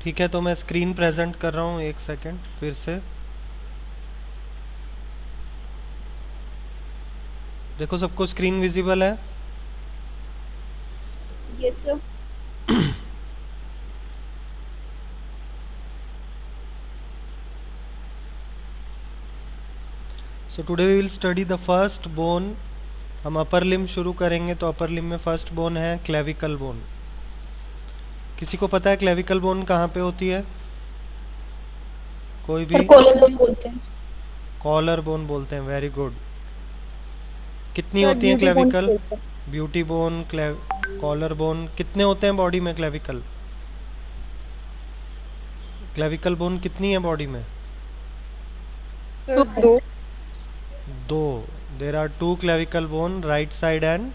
ठीक है, तो मैं स्क्रीन प्रेजेंट कर रहा हूँ, एक सेकेंड फिर से। देखो सबको स्क्रीन विजिबल है? Yes sir. So today we will study the first bone. हम अपर लिम शुरू करेंगे, तो अपर लिम में फर्स्ट बोन है क्लेविकल बोन। किसी को पता है क्लेविकल बोन कहाँ पे होती है? कोई सर भी? कॉलर बोन बोलते हैं। कॉलर बोन बोलते हैं, वेरी गुड। कितनी सर होती है ड्यूटी बोन क्लेविकल? बोलते हैं। ब्यूटी बोन, कॉलर बोन, कितने होते हैं बॉडी में क्लेविकल? क्लेविकल बोन कितनी है बॉडी में? सर दो। दो। There are two clavicle bone, right side and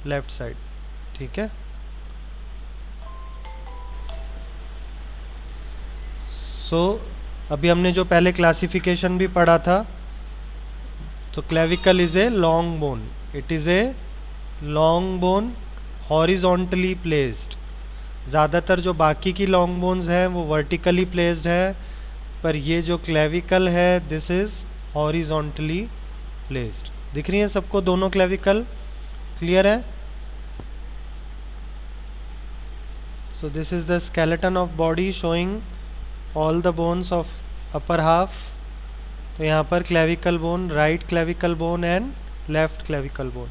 left side. ठीक है। सो अभी हमने जो पहले क्लासिफिकेशन भी पढ़ा था, तो clavicle is a long bone. It is a long bone, horizontally placed. ज़्यादातर जो बाकी की लॉन्ग बोन्स हैं वो वर्टिकली प्लेस्ड है, पर ये जो क्लेविकल है दिस इज हॉरिजॉन्टली प्लेस्ड। दिख रही है सबको दोनों क्लेविकल? क्लियर है? सो this is the skeleton of body showing all the bones of upper half. तो यहाँ पर clavicle bone, right clavicle bone and left clavicle bone.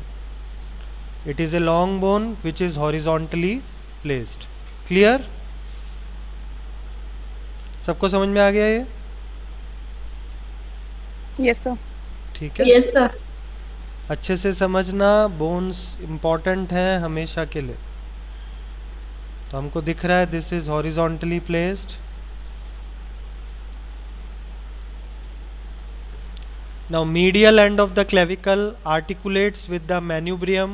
It is a long bone which is horizontally placed. Clear? सबको समझ में आ गया ये? Yes sir. ठीक है। Yes sir. अच्छे से समझना, बोन्स इम्पॉर्टेंट हैं हमेशा के लिए। तो हमको दिख रहा है this is horizontally placed. Now medial end of the clavicle articulates with the manubrium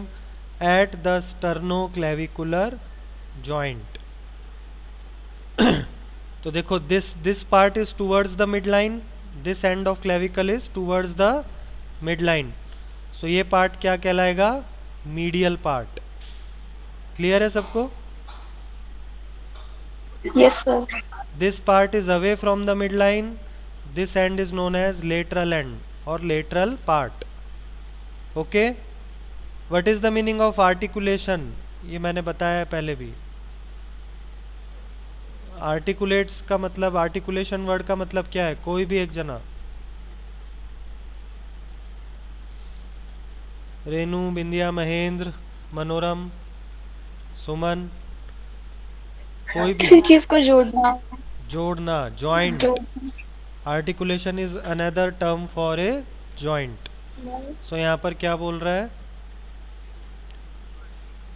at the sternoclavicular joint. तो देखो this part is towards the midline, this end of clavicle is towards the midline. So ये part क्या कहलाएगा? medial part. Clear है सबको? Yes sir. This part is away from the midline. This end is known as lateral end or lateral part. Okay? What is the meaning of articulation? ये मैंने बताया है पहले भी। आर्टिकुलेट्स का मतलब, आर्टिकुलेशन वर्ड का मतलब क्या है? कोई भी एक जना। रेनू, बिंदिया, महेंद्र, मनोरम, सुमन, कोई भी। किसी चीज को जोड़ना। जोड़ना, जॉइंट। जो articulation is another term for a joint. So यहाँ पर क्या बोल रहा है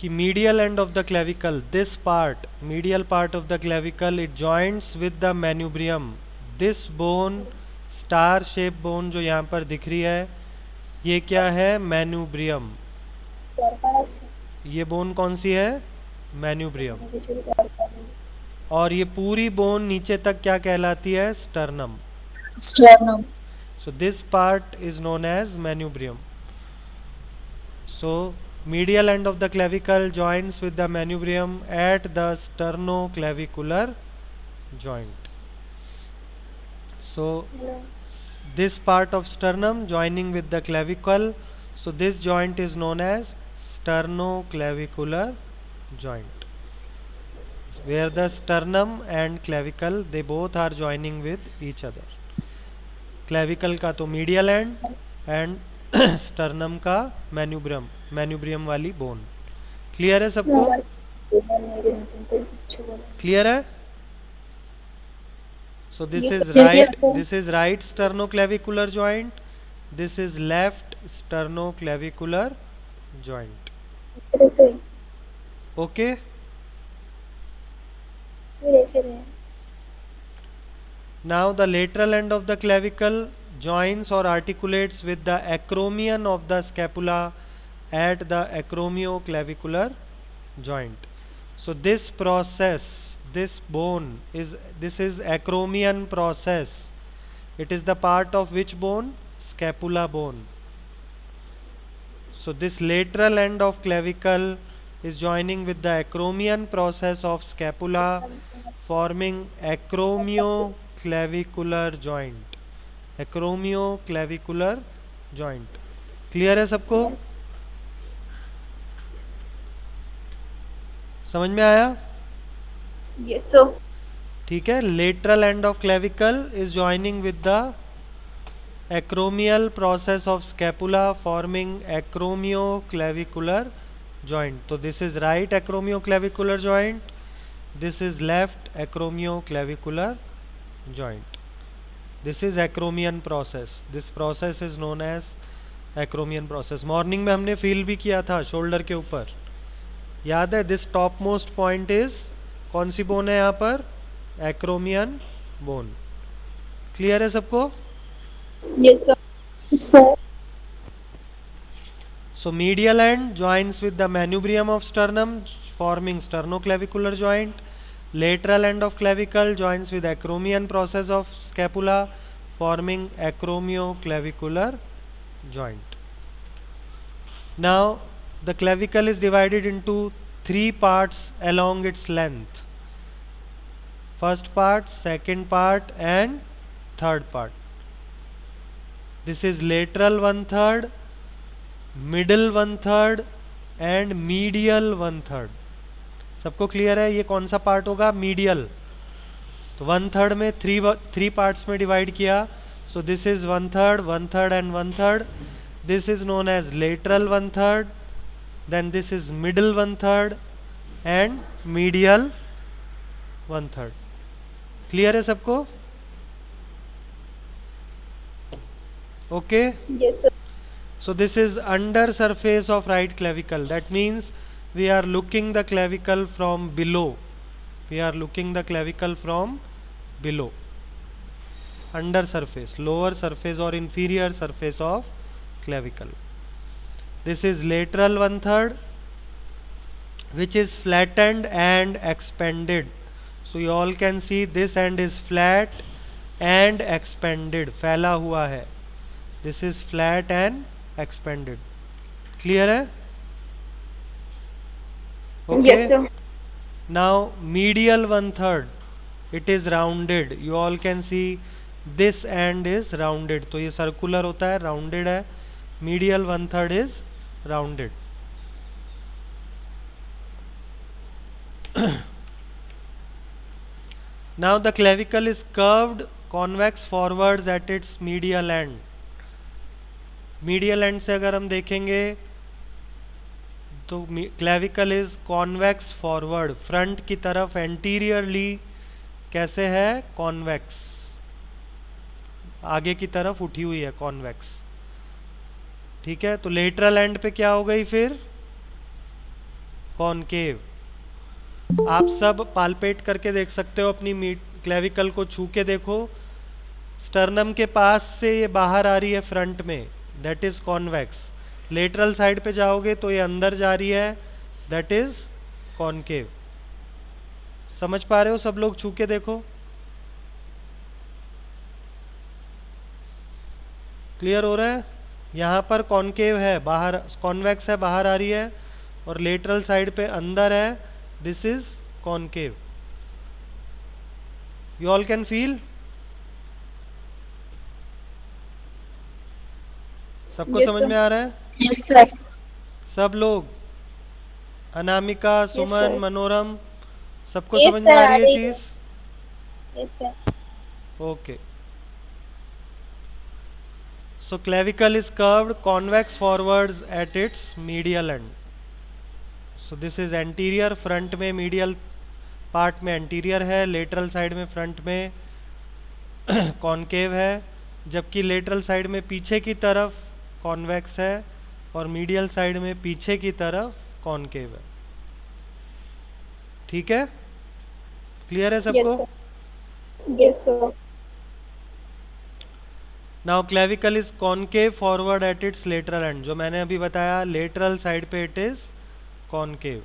कि medial end of the clavicle, this part, medial part of the clavicle, it joints with the manubrium. This bone, star shape bone जो यहाँ पर दिख रही है, ये क्या है? मैन्यूब्रियम। ये बोन कौन सी है? मैन्यूब्रियम। और ये पूरी बोन नीचे तक क्या कहलाती है? Sternum. Sternum. So this part is known as manubrium. So medial end of the clavicle joins with the manubrium at the sternoclavicular joint. So this part of sternum joining with the clavicle, so this joint is known as sternoclavicular joint, where the sternum and clavicle they both are joining with each other. Clavicle का तो medial and and sternum का manubrium, manubrium वाली bone. Clear है सबको? Clear है? सो this is right, this is right sternoclavicular joint, this is left sternoclavicular joint. Okay? Now the lateral end of the clavicle joins or articulates with the acromion of the scapula at the acromioclavicular joint. So this process, this bone is, this is acromion process. It is the part of which bone? Scapula bone. So this lateral end of clavicle is joining with the acromion process of scapula forming acromioclavicular joint. acromioclavicular joint. Clear है सबको? समझ में आया? Yes, sir. ठीक है. Lateral end of clavicle is joining with the acromial process of scapula forming acromioclavicular joint. तो this is right acromioclavicular joint, this is left acromioclavicular joint. This is acromion process. This process is known as acromion process. Morning में हमने feel भी किया था shoulder के ऊपर, याद है? This top most point is कौन सी बोन है यहाँ पर? acromion bone. क्लियर है सबको? Yes, sir. Sir. So medial end joins with the manubrium of sternum forming sternoclavicular joint. Lateral end of clavicle joins with acromion process of scapula forming acromioclavicular joint. Now the clavicle is divided into three parts along its length. First part, second part and third part. This is lateral 1/3, middle 1/3 and medial 1/3. सबको clear है? ये कौन सा part होगा? Medial. तो 1/3 में three parts में divide किया. So this is 1/3, 1/3 and 1/3. This is known as lateral 1/3. Then this is middle 1/3 and medial 1/3. Clear है सबको? Okay. Yes, sir. So this is under surface of right clavicle. That means we are looking the clavicle from below. We are looking the clavicle from below. Under surface, lower surface or inferior surface of clavicle. This is lateral 1/3, which is flattened and expanded. So you all can see this end is flat and expanded. फैला हुआ है. This is flat and expanded. Clear है? Okay. Yes, sir. Now medial 1/3, it is rounded. You all can see this end is rounded. तो ये circular होता है, rounded है. Medial 1/3 is rounded. Now the clavicle is curved convex forwards at its medial end. Medial and से अगर हम देखेंगे तो clavicle is convex forward, front की तरफ एंटीरियरली कैसे है? कॉन्वेक्स, आगे की तरफ उठी हुई है, कॉन्वेक्स. ठीक है. तो लेटरल एंड पे क्या हो गई फिर? कॉनकेव. आप सब पालपेट करके देख सकते हो अपनी क्लेविकल को, छू के देखो. स्टर्नम के पास से ये बाहर आ रही है फ्रंट में, that is convex. Lateral side पे जाओगे तो ये अंदर जा रही है, दैट इज कॉनकेव. समझ पा रहे हो सब लोग? छू के देखो. क्लियर हो रहा है? यहाँ पर कॉनकेव है, बाहर कॉन्वेक्स है, बाहर आ रही है, और लेटरल साइड पे अंदर है, this is concave. You all can feel? सबको Yes, समझ sir. में आ रहा है? Yes, sir. सब लोग, अनामिका, सुमन, sir. मनोरम, सबको Yes, समझ में sir, आ आ रही है रही है. चीज? Yes, sir. Okay. So clavicle is curved convex forwards at its medial and. So this is anterior, front में मीडियल पार्ट में एंटीरियर है, लेटरल साइड में फ्रंट में कॉनकेव है, जबकि लेटरल साइड में पीछे की तरफ कॉन्वेक्स है और मीडियल साइड में पीछे की तरफ कॉनकेव है. ठीक है? क्लियर है सबको? Yes, sir. Yes, sir. Now clavicle is concave forward at its lateral end. जो मैंने अभी बताया, लेटरल साइड पे it is concave,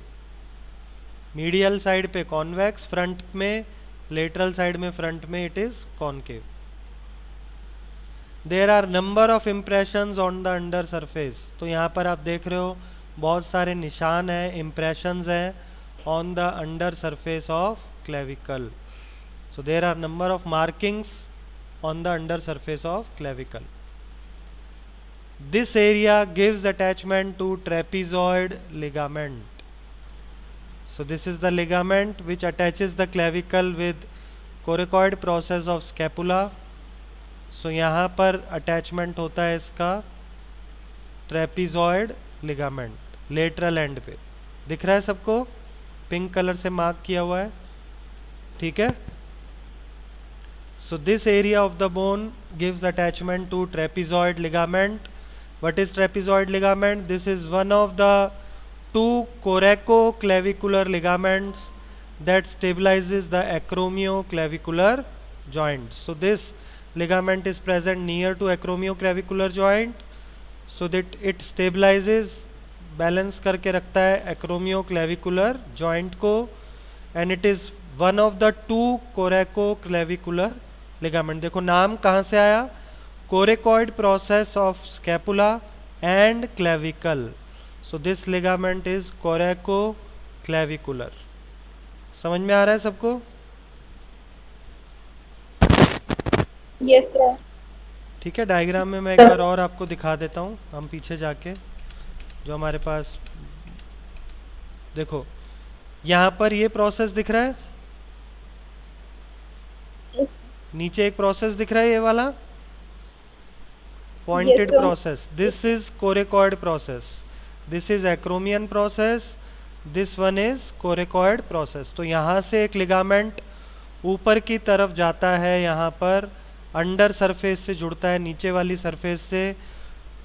medial side पे कॉन्वेक्स, फ्रंट में, लेटरल साइड में फ्रंट में it is concave. There are number of impressions on the under surface. तो यहाँ पर आप देख रहे हो बहुत सारे निशान हैं, इम्प्रेशंस हैं on the under surface of clavicle. So there are number of markings on the under surface of clavicle. This area gives attachment to trapezoid ligament. So this is the ligament which attaches the clavicle with coracoid process of scapula. So यहाँ पर attachment होता है इसका trapezoid ligament lateral end पे. दिख रहा है सबको? पिंक कलर से मार्क किया हुआ है, ठीक है. So this area of the bone gives attachment to trapezoid ligament. What is trapezoid ligament? This is one of the two coracoclavicular ligaments that stabilizes the acromioclavicular joint. So this ligament is present near to acromioclavicular joint, so that it stabilizes, balance करके रखता है acromioclavicular joint को, and it is one of the two coracoclavicular ligament. देखो नाम कहाँ से आया? Coracoid process of scapula and clavicle. So this ligament is coracoclavicular. समझ में आ रहा है सबको? Yes, sir. ठीक है. डायग्राम में मैं एक बार और आपको दिखा देता हूँ, हम पीछे जाके जो हमारे पास, देखो यहाँ पर ये प्रोसेस दिख रहा है, Yes. नीचे एक प्रोसेस दिख रहा है, ये वाला pointed sir. Process. This is coracoid process, this is acromion process, this one is coracoid process. तो यहाँ से एक लिगामेंट ऊपर की तरफ जाता है, यहाँ पर अंडर सरफेस से जुड़ता है नीचे वाली सरफेस से.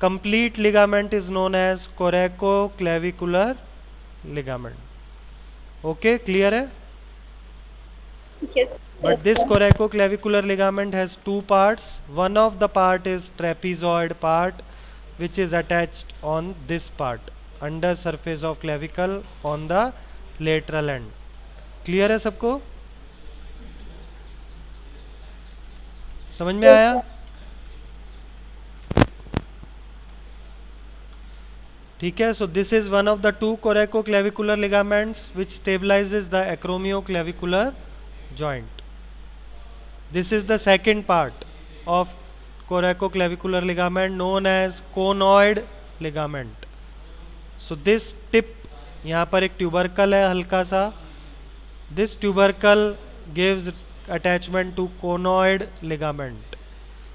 Complete ligament is known as coracoclavicular ligament. Okay, clear है? Yes. But Yes, this sir. coracoclavicular ligament has two parts. One of the part is trapezoid part, which is attached on this part, under surface of clavicle on the lateral end. Clear है सबको? समझ में Yes, आया? sir. ठीक है. So this is one of the two coracoclavicular ligaments which stabilizes the acromioclavicular joint. This is the second part of coracoclavicular ligament known as conoid ligament. So this tip, यहाँ पर एक tubercle है हल्का सा. This tubercle gives attachment to conoid ligament.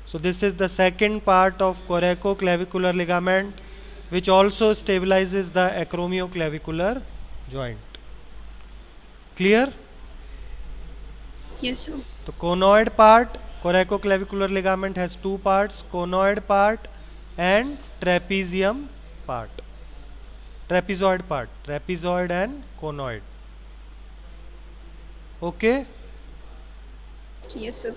So this is the second part of coracoclavicular ligament which also stabilizes the acromioclavicular joint. Clear? Yes, sir. तो conoid part, coracoclavicular ligament has two parts, conoid part and trapezium part, trapezoid part, trapezoid and conoid. Okay. Yes, sir.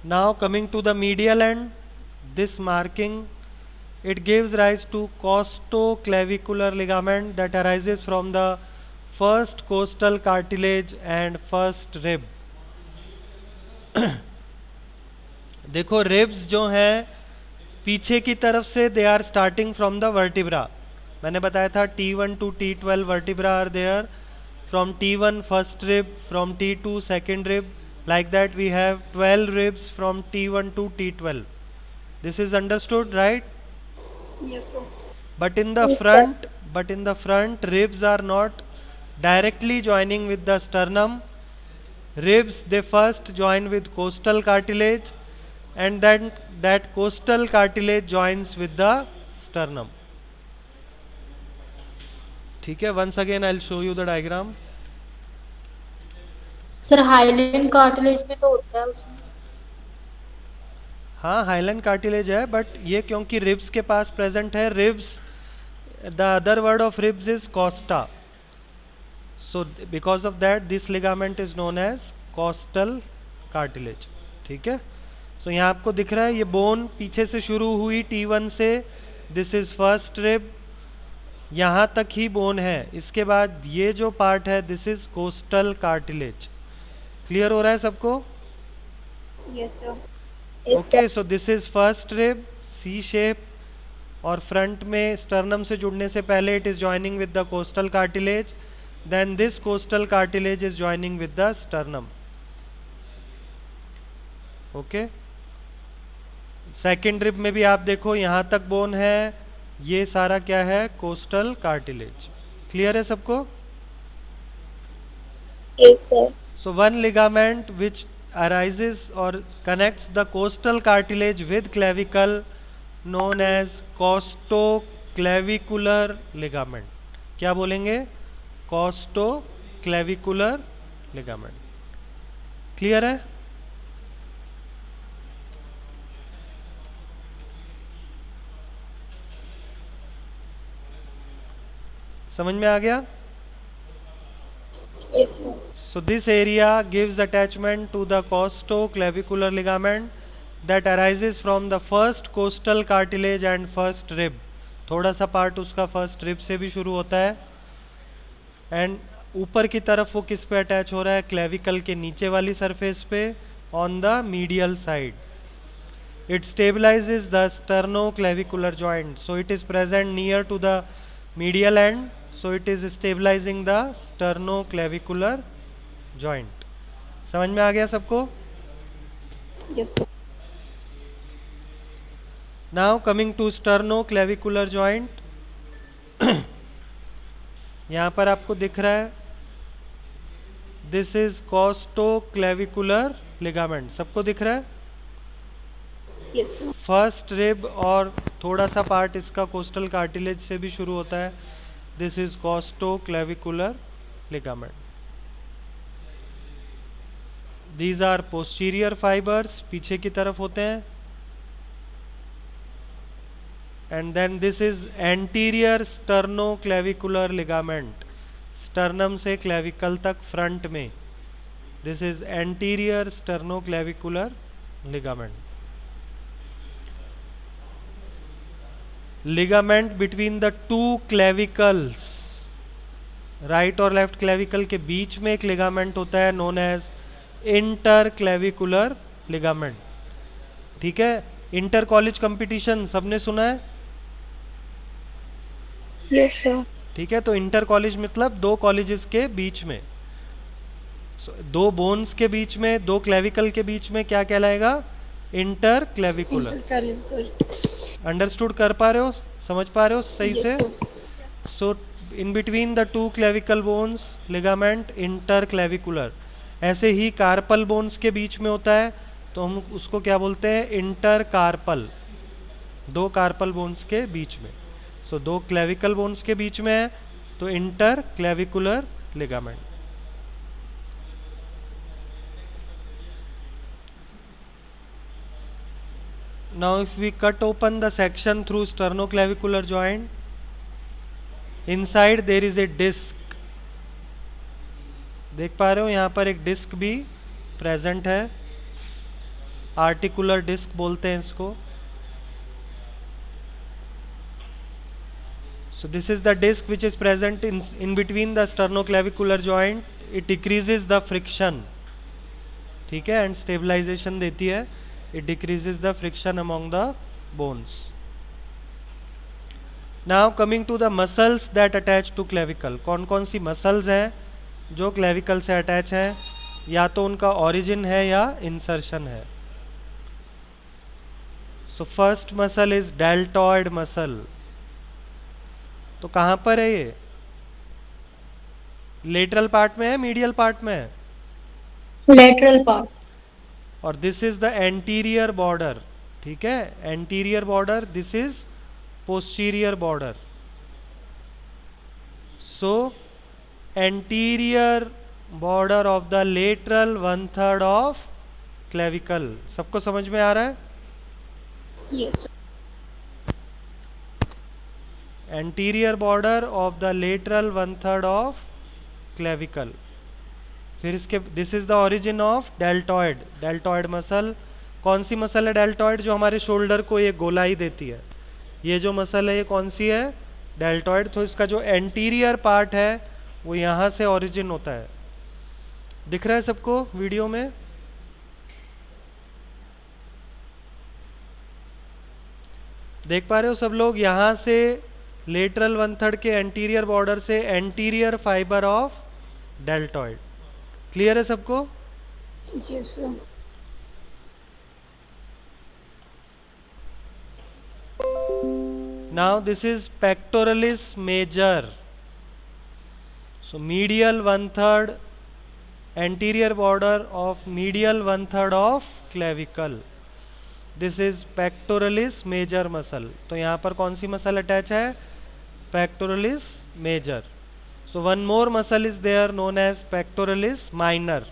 Now coming to the medial end, this marking, it gives rise to costoclavicular ligament that arises from the first costal cartilage and first rib. देखो ribs जो हैं पीछे की तरफ से, they are starting from the vertebra. मैंने बताया था T1 to T12 vertebra are there. From T1 first rib, from T2 second rib, like that we have 12 ribs from T1 to T12. This is understood, right? Yes, sir. But in the Yes, front, ribs are not directly joining with the sternum. Ribs, they first join with costal cartilage, and then that costal cartilage joins with the sternum. ठीक है. Once again I'll show you the diagram. Sir Highland cartilage भी तो होता है उसमें. हाँ, Highland cartilage है, but ये क्योंकि रिब्स के पास प्रेजेंट है, ribs, the other word of ribs is costa. So because of that this ligament is known as costal cartilage. ठीक है. सो यहाँ आपको दिख रहा है ये बोन पीछे से शुरू हुई T1 से, दिस इज फर्स्ट रिब, यहाँ तक ही बोन है. इसके बाद ये जो पार्ट है this is costal cartilage. Clear हो रहा है सबको? Yes, sir. Yes, Okay, sir. so this is first rib, C shape, और फ्रंट में स्टर्नम से जुड़ने से पहले it is joining with the costal cartilage, then this costal cartilage is joining with the sternum. Okay. Second rib में भी आप देखो यहाँ तक बोन है, ये सारा क्या है, कोस्टल कार्टिलेज. क्लियर है सबको? Yes, sir. So one ligament which arises or connects the costal cartilage with clavicle known as costoclavicular ligament. क्या बोलेंगे? costoclavicular ligament. क्लियर है? समझ में आ गया? Yes, sir. So this area gives attachment to the costoclavicular ligament that arises from the first costal cartilage and first rib. थोड़ा सा part उसका first rib से भी शुरू होता है. एंड ऊपर की तरफ वो किस पे अटैच हो रहा है? क्लेविकल के नीचे वाली सरफेस पे, on the medial side. It stabilises the sternoclavicular joint, so it is present near to the medial end, so it is stabilizing the sternoclavicular joint. समझ में आ गया सबको? Yes, sir. Now coming to sternoclavicular joint. यहाँ पर आपको दिख रहा है, दिस इज costoclavicular ligament. सबको दिख रहा है? Yes, sir. फर्स्ट रिब और थोड़ा सा पार्ट इसका कोस्टल कार्टिलेज से भी शुरू होता है. This is costoclavicular ligament. These are posterior fibres, पीछे की तरफ होते हैं. And then this is anterior sternoclavicular ligament. Sternum से क्लेविकल तक फ्रंट में. This is anterior sternoclavicular ligament. Ligament between the two clavicles, right और लेफ्ट क्लेविकल के बीच में एक लिगामेंट होता है known as interclavicular ligament. ठीक है. इंटर कॉलेज कंपटीशन सबने सुना है? Yes, sir. ठीक है. तो इंटर कॉलेज मतलब दो कॉलेजेस के बीच में, दो बोन्स के बीच में, दो क्लेविकल के बीच में क्या कहलाएगा? Inter clavicular. Interclavicular. अंडरस्टूड कर पा रहे हो? समझ पा रहे हो सही Yes, से? sir. So in between the to clavicle bones ligament inter clavicular. ऐसे ही कार्पल बोन्स के बीच में होता है, तो हम उसको क्या बोलते हैं? Intercarpal. दो कार्पल बोन्स के बीच में. सो दो क्लेविकल बोन्स के बीच में है, तो inter clavicular ligament. Now if we cut open the section through sternoclavicular joint, inside there is a disc. देख पा रहे हो यहाँ पर एक डिस्क भी प्रेजेंट है. आर्टिकुलर डिस्क बोलते हैं इसको. So this is the disc which is present in between the sternoclavicular joint. It decreases the friction. ठीक है. एंड स्टेबलाइजेशन देती है. It decreases the friction among the bones. Now coming to the muscles that attach to clavicle. कौन कौन सी muscles हैं जो clavicle से attach हैं? या तो उनका ओरिजिन है या इंसर्शन है. So first muscle is deltoid muscle. तो कहाँ पर है ये? लेटरल पार्ट में है, मीडियल पार्ट में है? Lateral part. और this is the anterior border. ठीक है. Anterior border. This is posterior border. So anterior border of the lateral 1/3 of clavicle. सबको समझ में आ रहा है? Yes, sir. Anterior border of the lateral 1/3 of clavicle. फिर इसके this is the origin of deltoid. Deltoid muscle. कौन सी मसल है डेल्टॉइड? जो हमारे शोल्डर को ये गोलाई देती है. ये जो मसल है ये कौन सी है? डेल्टॉइड. तो इसका जो एंटीरियर पार्ट है वो यहाँ से ओरिजिन होता है. दिख रहा है सबको वीडियो में? देख पा रहे हो सब लोग, यहाँ से लेटरल 1/3 के एंटीरियर बॉर्डर से anterior fibre of deltoid. Clear है सबको? Yes, sir. Now this is pectoralis major. So medial 1/3, anterior border of medial 1/3 of clavicle. This is pectoralis major muscle. तो यहाँ पर कौन सी मसल अटैच है? Pectoralis major. So one more muscle is there known as pectoralis minor.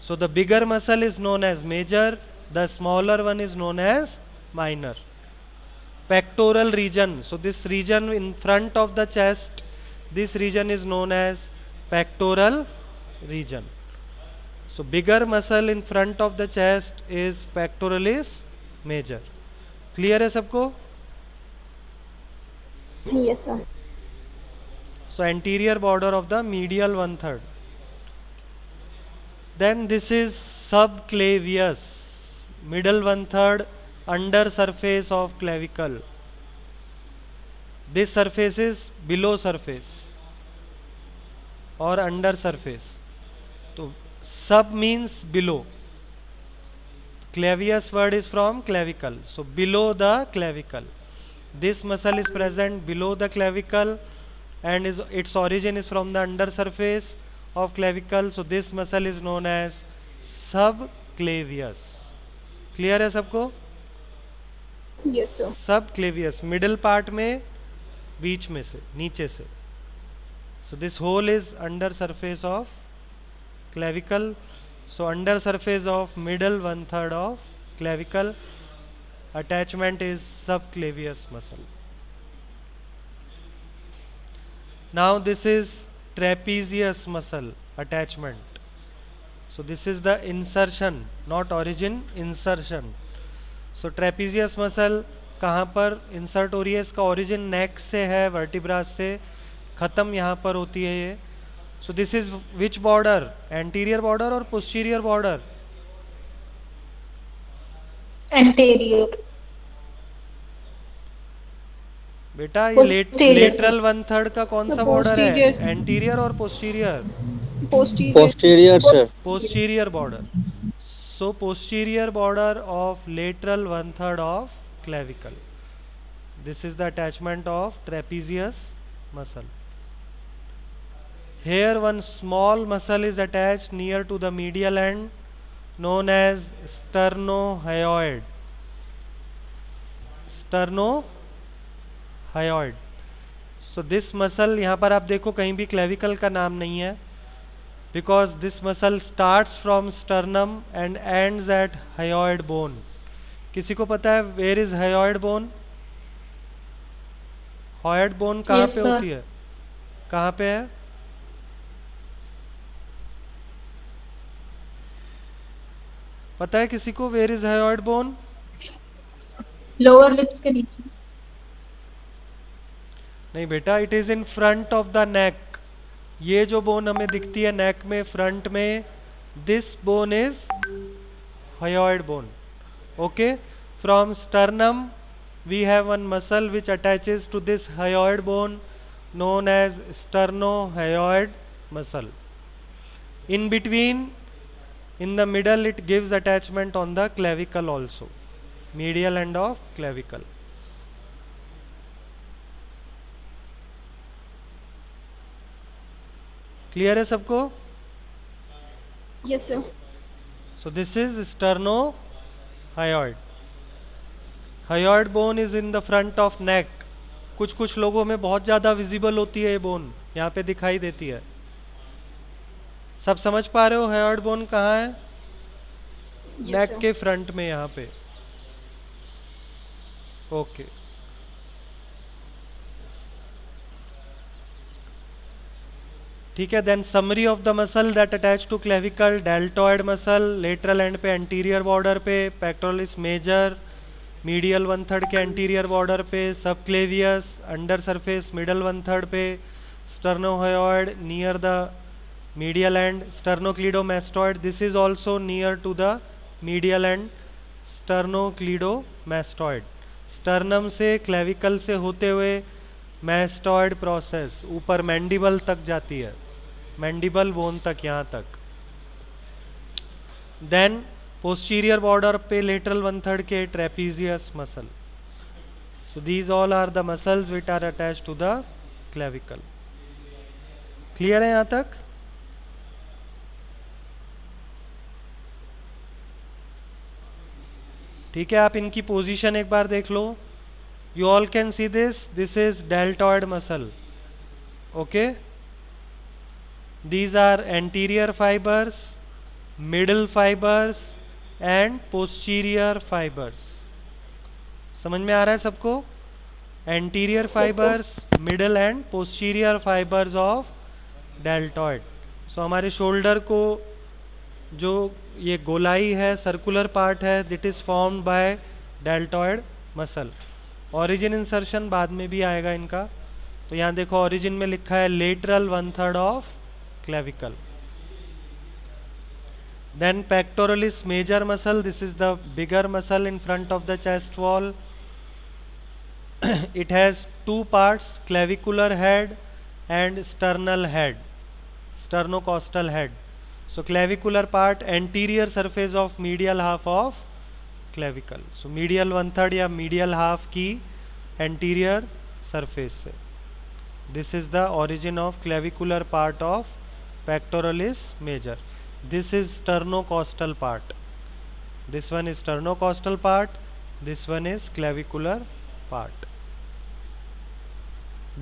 So the bigger muscle is known as major, the smaller one is known as minor. Pectoral region, so this region in front of the chest, this region is known as pectoral region. So bigger muscle in front of the chest is pectoralis major. Clear है सबको? Yes, sir. So anterior border of the medial 1/3. Then this is subclavius, middle 1/3 under surface of clavicle. This surface is below surface or under surface. So sub means below. Clavius word is from clavicle. So below the clavicle. This muscle is present below the clavicle and its origin is from the under surface of clavicle. So this muscle is known as subclavius. Clear है सबको? Yes, sir. Subclavius, middle part में, बीच में से, नीचे से. So this hole is under surface of clavicle. So under surface of middle 1/3 of clavicle, attachment is subclavius muscle. Now this is trapezius muscle attachment. So this is the insertion, not origin, insertion. So trapezius muscle कहाँ पर insert हो रही है? इसका origin नेक से है, vertebra से, ख़त्म यहाँ पर होती है ये. सो this is which border? Anterior border और पोस्टीरियर बॉर्डर? Anterior. बेटा ये Posterior. लेटरल 1/3 का कौन सा बॉर्डर है? Posterior. एंटीरियर और posterior? Posterior. Posterior, sir. Posterior border. So posterior border of lateral 1/3 of clavicle. This is the attachment of trapezius muscle. Here one small muscle is attached near to the medial end, known as sternohyoid. Sternohyoid. So this muscle, यहाँ पर आप देखो कहीं भी clavicle का नाम नहीं है, because this muscle starts from sternum and ends at hyoid bone. किसी को पता है where is hyoid bone? hyoid bone कहाँ Yes, पे sir. होती है? कहाँ पे है? पता है किसी को where is hyoid bone? Lower lips के नीचे. नहीं बेटा, it is in front of the neck. ये जो बोन हमें दिखती है नेक में, फ्रंट में, this bone is hyoid bone. Okay, from sternum we have one muscle which attaches to this hyoid bone known as sternohyoid muscle. In between, in the middle, it gives attachment on the clavicle also, medial end of clavicle. Clear है सबको? Yes, sir. So this is sternohyoid. Hyoid bone is in the front of neck. कुछ कुछ लोगों में बहुत ज़्यादा visible होती है ये बोन, यहाँ पे दिखाई देती है. सब समझ पा रहे हो hyoid bone कहाँ है? Yes, neck sir. के फ्रंट में यहाँ पे. ओके. ठीक है. Then summary of the muscle that attach to clavicle, deltoid muscle lateral end पे, एंटीरियर बॉर्डर पे, पेक्टोरलिस मेजर मीडियल 1/3 के एंटीरियर बॉर्डर पे, सबक्लेवियस अंडर सरफेस मिडल 1/3 पे, sternohyoid near the medial end, sternocleidomastoid this is also near to the medial end, sternocleidomastoid. Sternum से clavicle से होते हुए mastoid process ऊपर मैंडिबल तक जाती है, मैंडिबल बोन तक, यहाँ तक। देन पोस्टीरियर बॉर्डर पे लेटरल 1/3 के trapezius muscle. So these all are the muscles which are attach to the clavicle. Clear है यहाँ तक? ठीक है, आप इनकी पोजीशन एक बार देख लो। You all can see this is deltoid muscle, okay. These are anterior fibres, middle fibres and posterior fibres. समझ में आ रहा है सबको? Anterior fibres, middle and posterior fibres of deltoid. So हमारे शोल्डर को जो ये गोलाई है, सर्कुलर पार्ट है, that is formed by deltoid muscle. Origin insertion बाद में भी आएगा इनका। तो यहाँ देखो ओरिजिन में लिखा है lateral 1/3 of clavicle. Then pectoralis major muscle, this is the bigger muscle in front of the chest wall. It has two parts, clavicular head and sternal head, sternocostal head. So clavicular part, anterior surface of medial half of clavicle. So medial 1/3 या medial half की anterior surface से. This is the origin of clavicular part of pectoralis major. This is sternocostal part. This one is sternocostal part. This one is clavicular part.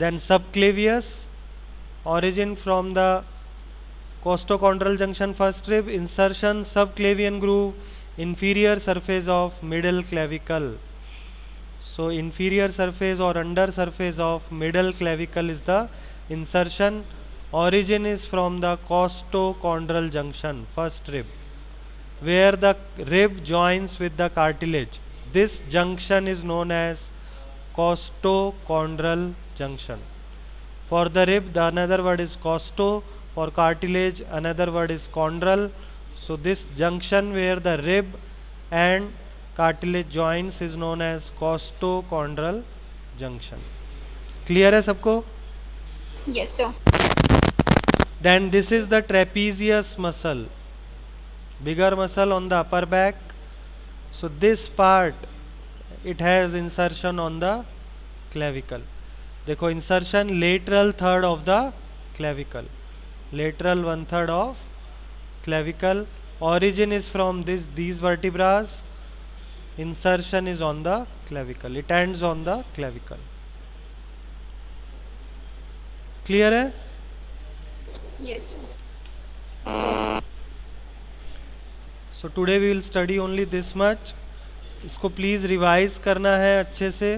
Then subclavius, origin from the costochondral junction first rib, insertion subclavian groove, inferior surface of middle clavicle. So inferior surface or under surface of middle clavicle is the insertion. Origin is from the costochondral junction first rib, where the rib joins with the cartilage. This junction is known as costochondral junction. For the rib, the another word is costo. For cartilage, another word is chondral. So this junction where the rib and cartilage joins is known as costochondral junction. Clear है सबको? Yes, sir. Then this is the trapezius muscle, bigger muscle on the upper back. So this part, it has insertion on the clavicle. देखो insertion lateral 1/3 of the clavicle, lateral 1/3 of clavicle. Origin is from these vertebrae. Insertion is on the clavicle. It ends on the clavicle. Clear है? Yes, sir. So today we will study only this much. इसको please revise करना है अच्छे से.